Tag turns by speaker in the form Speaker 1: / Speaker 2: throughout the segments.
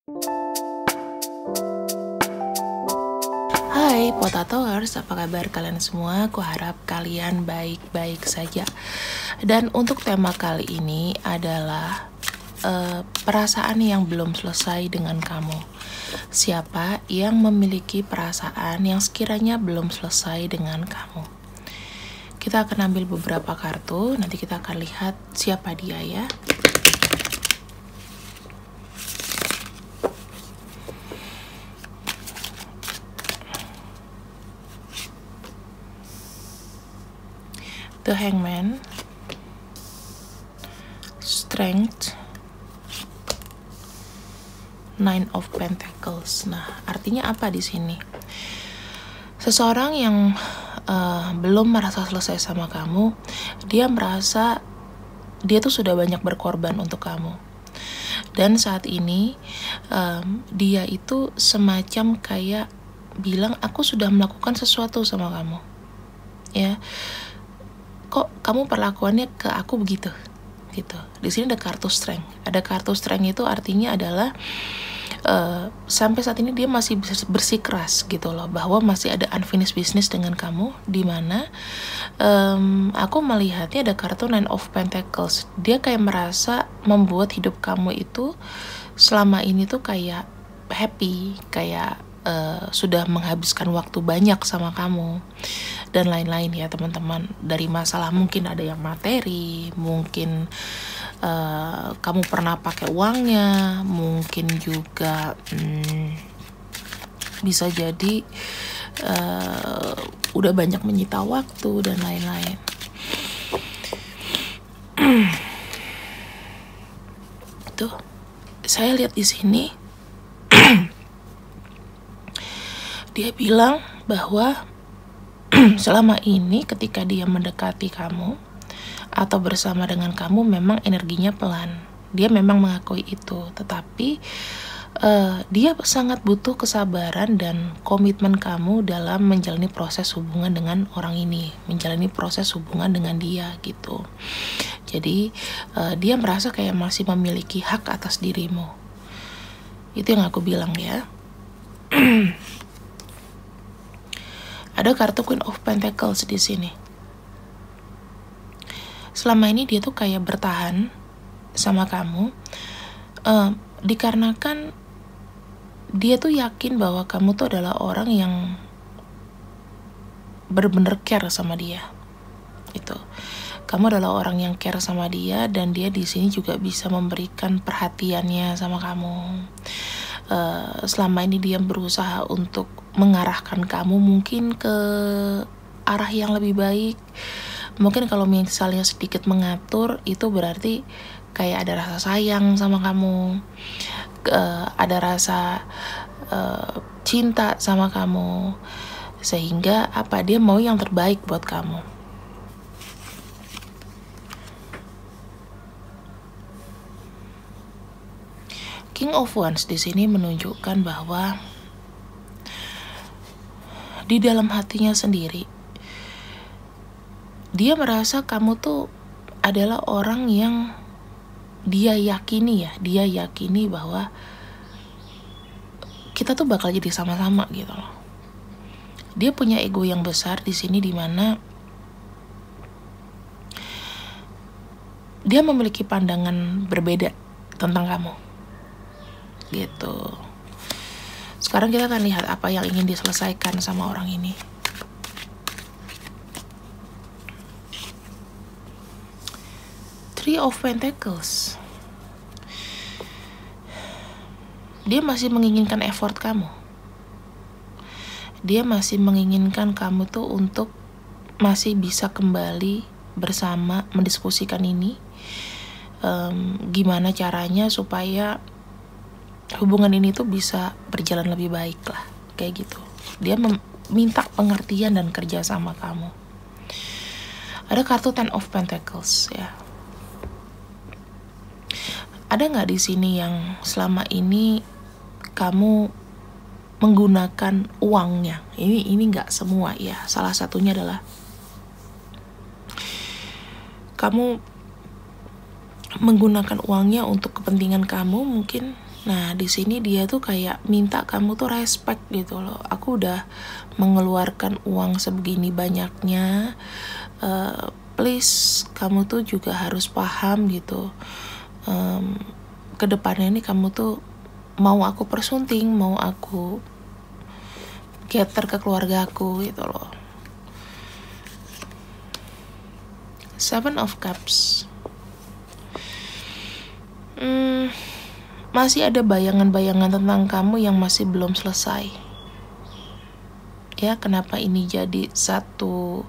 Speaker 1: Hai Potatoers, apa kabar kalian semua? Aku harap kalian baik-baik saja. Dan untuk tema kali ini adalah perasaan yang belum selesai dengan kamu. Siapa yang memiliki perasaan yang sekiranya belum selesai dengan kamu? Kita akan ambil beberapa kartu, nanti kita akan lihat siapa dia ya. The Hangman, Strength, Nine of Pentacles. Nah, artinya apa di sini? Seseorang yang belum merasa selesai sama kamu, dia merasa dia tuh sudah banyak berkorban untuk kamu. Dan saat ini dia itu semacam kayak bilang, aku sudah melakukan sesuatu sama kamu. Ya, kok kamu perlakuannya ke aku begitu? Gitu. Di sini ada kartu Strength. Ada kartu Strength itu artinya adalah sampai saat ini dia masih bersikeras gitu loh, bahwa masih ada unfinished business dengan kamu, dimana aku melihatnya ada kartu Nine of Pentacles. Dia kayak merasa membuat hidup kamu itu selama ini tuh kayak happy, kayak sudah menghabiskan waktu banyak sama kamu dan lain-lain ya teman-teman. Dari masalah mungkin ada yang materi, mungkin kamu pernah pakai uangnya, mungkin juga bisa jadi udah banyak menyita waktu dan lain-lain. Tuh, saya lihat di sini dia bilang bahwa selama ini ketika dia mendekati kamu atau bersama dengan kamu memang energinya pelan. Dia memang mengakui itu, tetapi dia sangat butuh kesabaran dan komitmen kamu dalam menjalani proses hubungan dengan orang ini, menjalani proses hubungan dengan dia gitu. Jadi dia merasa kayak masih memiliki hak atas dirimu. Itu yang aku bilang ya. Ada kartu Queen of Pentacles di sini. Selama ini dia tuh kayak bertahan sama kamu, dikarenakan dia tuh yakin bahwa kamu tuh adalah orang yang benar-benar care sama dia. Itu. Kamu adalah orang yang care sama dia, dan dia di sini juga bisa memberikan perhatiannya sama kamu. Selama ini dia berusaha untuk mengarahkan kamu mungkin ke arah yang lebih baik. Mungkin kalau misalnya sedikit mengatur, itu berarti kayak ada rasa sayang sama kamu, ada rasa cinta sama kamu, sehingga dia mau yang terbaik buat kamu. King of Wands di sini menunjukkan bahwa di dalam hatinya sendiri dia merasa kamu tuh adalah orang yang dia yakini bahwa kita tuh bakal jadi sama-sama gitu loh. Dia punya ego yang besar di sini, dimana dia memiliki pandangan berbeda tentang kamu gitu. Sekarang kita akan lihat apa yang ingin diselesaikan sama orang ini. Three of Pentacles. Dia masih menginginkan effort kamu. Dia masih menginginkan kamu tuh untuk masih bisa kembali bersama mendiskusikan ini. Gimana caranya supaya hubungan ini tuh bisa berjalan lebih baik lah, kayak gitu. Dia minta pengertian dan kerja sama kamu. Ada kartu Ten of Pentacles ya. Ada nggak di sini yang selama ini kamu menggunakan uangnya? Ini nggak semua ya. Salah satunya adalah kamu menggunakan uangnya untuk kepentingan kamu, mungkin Nah, di sini dia tuh kayak minta kamu tuh respect gitu loh. Aku udah mengeluarkan uang sebegini banyaknya. Please, kamu tuh juga harus paham gitu. Kedepannya ini kamu tuh mau aku persunting, mau aku cater ke keluarga aku gitu loh. Seven of Cups. Masih ada bayangan-bayangan tentang kamu yang masih belum selesai. Ya, kenapa ini jadi satu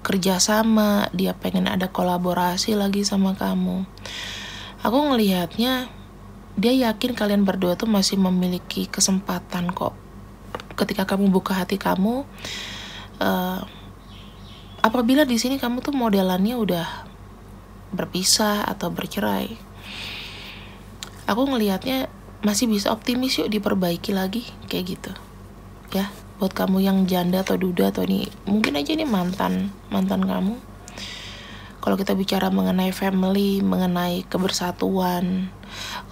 Speaker 1: kerjasama, dia pengen ada kolaborasi lagi sama kamu. Aku ngelihatnya, dia yakin kalian berdua tuh masih memiliki kesempatan kok. Ketika kamu buka hati kamu, apabila di sini kamu tuh modelannya udah berpisah atau bercerai, aku ngelihatnya masih bisa optimis, yuk diperbaiki lagi kayak gitu ya. Buat kamu yang janda atau duda atau ini mungkin aja ini mantan kamu, kalau kita bicara mengenai family, mengenai kebersatuan,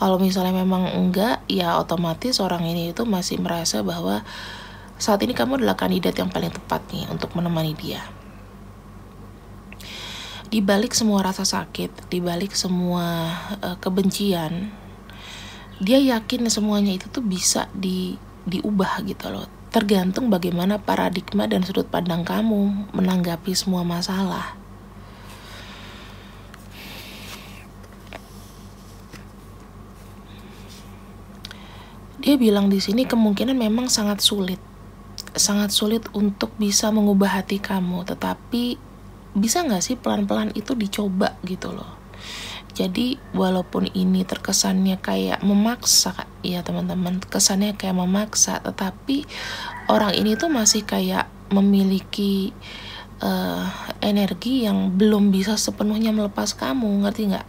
Speaker 1: kalau misalnya memang enggak, ya otomatis orang ini itu masih merasa bahwa saat ini kamu adalah kandidat yang paling tepat nih untuk menemani dia. Di balik semua rasa sakit, di balik semua kebencian, dia yakin semuanya itu tuh bisa diubah gitu loh. Tergantung bagaimana paradigma dan sudut pandang kamu menanggapi semua masalah. Dia bilang di sini kemungkinan memang sangat sulit untuk bisa mengubah hati kamu, tetapi bisa nggak sih pelan-pelan itu dicoba gitu loh. Jadi walaupun ini terkesannya kayak memaksa ya teman-teman, kesannya kayak memaksa, tetapi orang ini tuh masih kayak memiliki energi yang belum bisa sepenuhnya melepas kamu, ngerti nggak?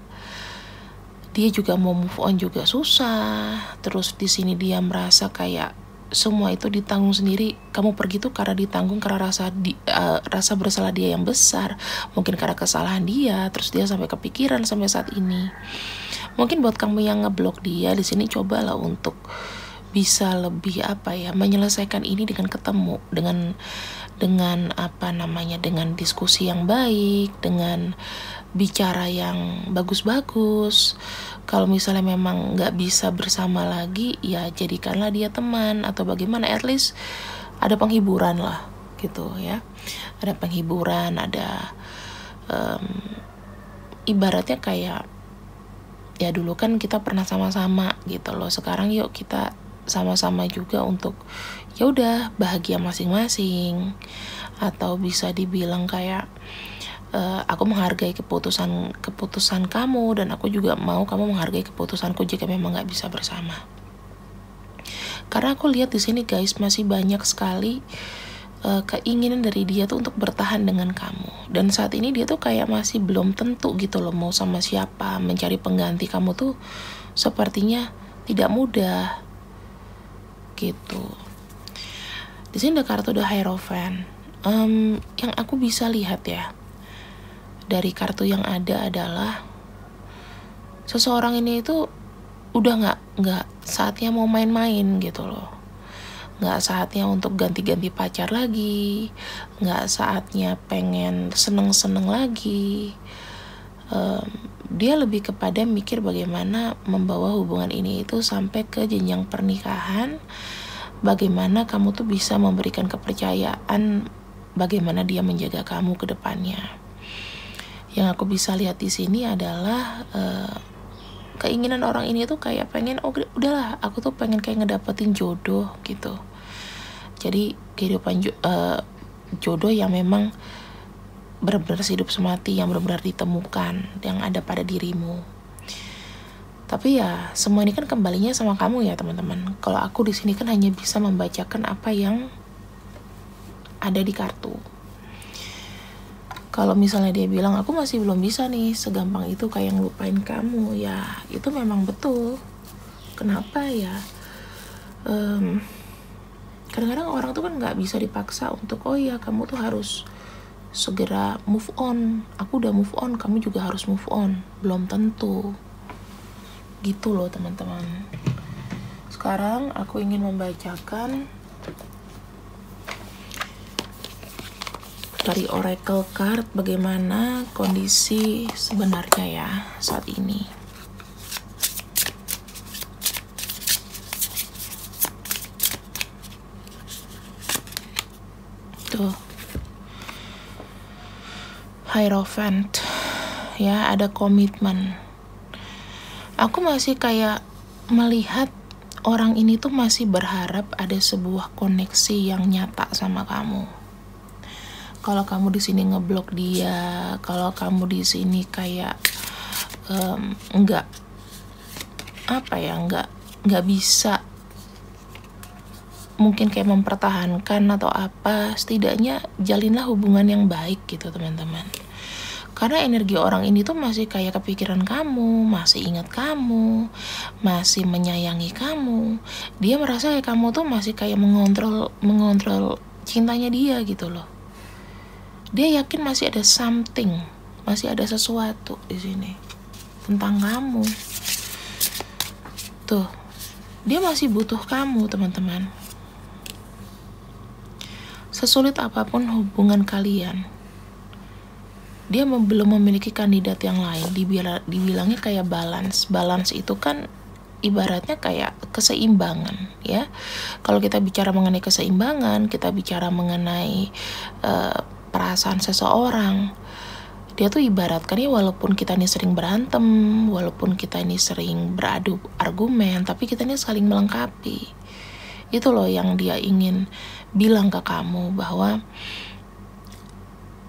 Speaker 1: Dia juga mau move on juga susah. Terus di sini dia merasa kayak semua itu ditanggung sendiri. Kamu pergi tuh karena ditanggung karena rasa bersalah dia yang besar, mungkin karena kesalahan dia. Terus dia sampai kepikiran sampai saat ini. Mungkin buat kamu yang ngeblok dia di sini, cobalah untuk bisa lebih menyelesaikan ini dengan ketemu, dengan dengan diskusi yang baik, dengan bicara yang bagus-bagus. Kalau misalnya memang nggak bisa bersama lagi, ya jadikanlah dia teman atau bagaimana, at least ada penghiburan lah gitu ya. Ada penghiburan, ada ibaratnya kayak ya dulu kan kita pernah sama-sama gitu loh, sekarang yuk kita sama-sama juga untuk ya udah bahagia masing-masing. Atau bisa dibilang kayak aku menghargai keputusan kamu, dan aku juga mau kamu menghargai keputusanku jika memang nggak bisa bersama. Karena aku lihat di sini guys, masih banyak sekali keinginan dari dia tuh untuk bertahan dengan kamu, dan saat ini dia tuh kayak masih belum tentu gitu loh mau sama siapa. Mencari pengganti kamu tuh sepertinya tidak mudah gitu. Di sini ada kartu The Hierophant. Yang aku bisa lihat ya dari kartu yang ada adalah seseorang ini itu udah nggak saatnya mau main-main gitu loh. Nggak saatnya untuk ganti-ganti pacar lagi, nggak saatnya pengen seneng-seneng lagi. Dia lebih kepada mikir bagaimana membawa hubungan ini itu sampai ke jenjang pernikahan. Bagaimana kamu tuh bisa memberikan kepercayaan, bagaimana dia menjaga kamu ke depannya. Yang aku bisa lihat di sini adalah keinginan orang ini tuh kayak pengen, oh udahlah aku tuh pengen kayak ngedapetin jodoh gitu. Jadi kehidupan jodoh yang memang benar-benar hidup semati, yang benar-benar ditemukan, yang ada pada dirimu. Tapi ya semua ini kan kembalinya sama kamu ya teman-teman. Kalau aku di sini kan hanya bisa membacakan apa yang ada di kartu. Kalau misalnya dia bilang aku masih belum bisa nih segampang itu kayak ngelupain kamu, ya itu memang betul. Kenapa ya? Kadang-kadang orang tuh kan nggak bisa dipaksa untuk oh ya kamu tuh harus segera move on. Aku udah move on, kamu juga harus move on. Belum tentu gitu loh teman-teman. Sekarang aku ingin membacakan dari Oracle Card bagaimana kondisi sebenarnya ya saat ini. Tuh, Hierophant ya, ada komitmen. Aku masih kayak melihat orang ini tuh masih berharap ada sebuah koneksi yang nyata sama kamu. Kalau kamu di sini ngeblok dia, kalau kamu di sini kayak nggak bisa, mungkin kayak mempertahankan atau apa, setidaknya jalinlah hubungan yang baik gitu teman-teman. Karena energi orang ini tuh masih kayak kepikiran kamu, masih ingat kamu, masih menyayangi kamu. Dia merasa kayak kamu tuh masih kayak mengontrol cintanya dia gitu loh. Dia yakin masih ada something, masih ada sesuatu di sini tentang kamu. Tuh, dia masih butuh kamu teman-teman. Sesulit apapun hubungan kalian, dia belum memiliki kandidat yang lain. Dibilangnya kayak balance. Balance itu kan ibaratnya kayak keseimbangan ya. Kalau kita bicara mengenai keseimbangan, kita bicara mengenai perasaan seseorang, dia tuh ibaratkannya walaupun kita ini sering berantem, walaupun kita ini sering beradu argumen, tapi kita ini saling melengkapi. Itu loh yang dia ingin bilang ke kamu, bahwa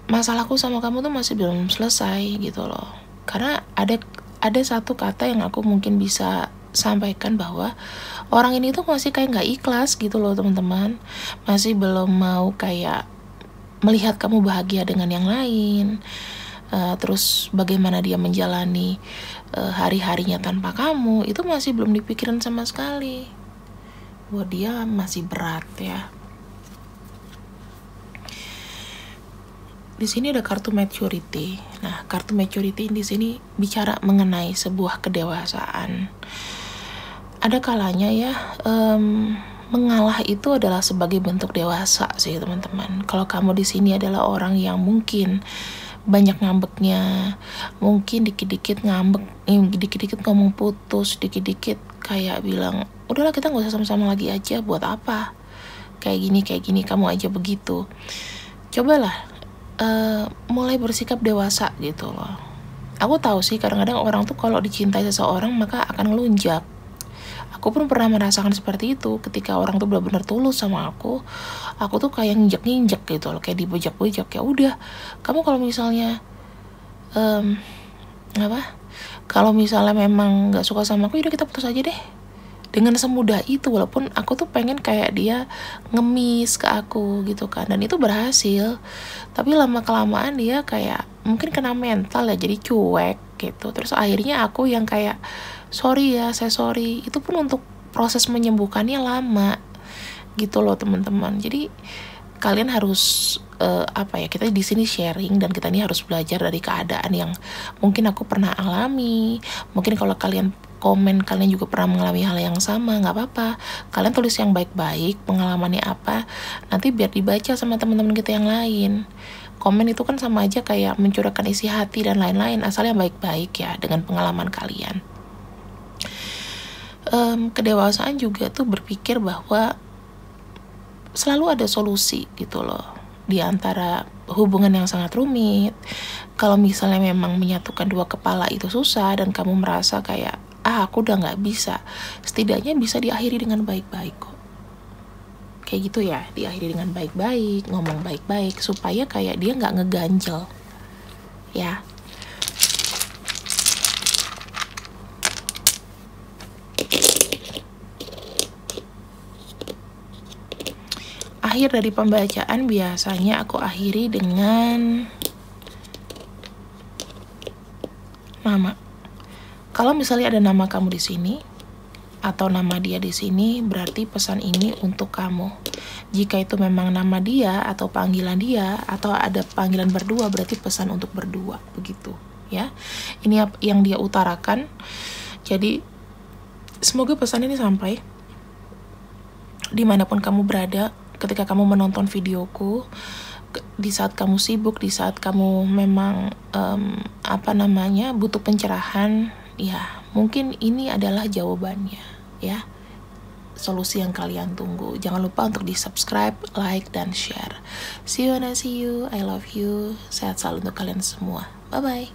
Speaker 1: masalahku sama kamu tuh masih belum selesai gitu loh. Karena ada satu kata yang aku mungkin bisa sampaikan, bahwa orang ini tuh masih kayak gak ikhlas gitu loh teman-teman. Masih belum mau kayak melihat kamu bahagia dengan yang lain. Terus bagaimana dia menjalani hari-harinya tanpa kamu, itu masih belum dipikirin sama sekali. Wah, dia masih berat ya. Di sini ada kartu maturity. Nah, kartu maturity di sini bicara mengenai sebuah kedewasaan. Ada kalanya ya, mengalah itu adalah sebagai bentuk dewasa sih teman-teman. Kalau kamu di sini adalah orang yang mungkin banyak ngambeknya, mungkin dikit-dikit ngambek, dikit-dikit ngomong putus, dikit-dikit kayak bilang, udahlah kita gak usah sama-sama lagi aja, buat apa? Kayak gini, kamu aja begitu. Cobalah mulai bersikap dewasa gitu loh. Aku tahu sih kadang-kadang orang tuh kalau dicintai seseorang maka akan ngelunjak. Aku pun pernah merasakan seperti itu ketika orang tuh benar-benar tulus sama aku tuh kayak nginjek gitu loh, kayak dibejak-bejak. Ya udah, kamu kalau misalnya kalau misalnya memang nggak suka sama aku, udah kita putus aja deh. Dengan semudah itu, walaupun aku tuh pengen kayak dia ngemis ke aku gitu kan, dan itu berhasil. Tapi lama-kelamaan dia kayak mungkin kena mental ya, jadi cuek gitu. Terus akhirnya aku yang kayak sorry ya, saya sorry. Itu pun untuk proses menyembuhkannya lama gitu loh teman-teman. Jadi kalian harus kita di sini sharing, dan kita ini harus belajar dari keadaan yang mungkin aku pernah alami. Mungkin kalau kalian komen kalian juga pernah mengalami hal yang sama, nggak apa-apa. Kalian tulis yang baik-baik, pengalamannya apa, nanti biar dibaca sama teman-teman kita yang lain. Komen itu kan sama aja kayak mencurahkan isi hati dan lain-lain, asalnya baik-baik ya dengan pengalaman kalian. Kedewasaan juga tuh berpikir bahwa selalu ada solusi gitu loh di antara hubungan yang sangat rumit. Kalau misalnya memang menyatukan dua kepala itu susah dan kamu merasa kayak aku udah nggak bisa, setidaknya bisa diakhiri dengan baik-baik kok. Kayak gitu ya, diakhiri dengan baik-baik, ngomong baik-baik supaya kayak dia nggak ngeganjel ya. Akhir dari pembacaan biasanya aku akhiri dengan nama. Kalau misalnya ada nama kamu di sini atau nama dia di sini, berarti pesan ini untuk kamu. Jika itu memang nama dia atau panggilan dia atau ada panggilan berdua, berarti pesan untuk berdua, begitu ya. Ini yang dia utarakan. Jadi semoga pesan ini sampai. dimanapun kamu berada, ketika kamu menonton videoku, di saat kamu sibuk, di saat kamu memang butuh pencerahan, ya mungkin ini adalah jawabannya, ya, solusi yang kalian tunggu. Jangan lupa untuk di subscribe, like, dan share. See you and I see you. I love you. Sehat selalu untuk kalian semua. Bye bye.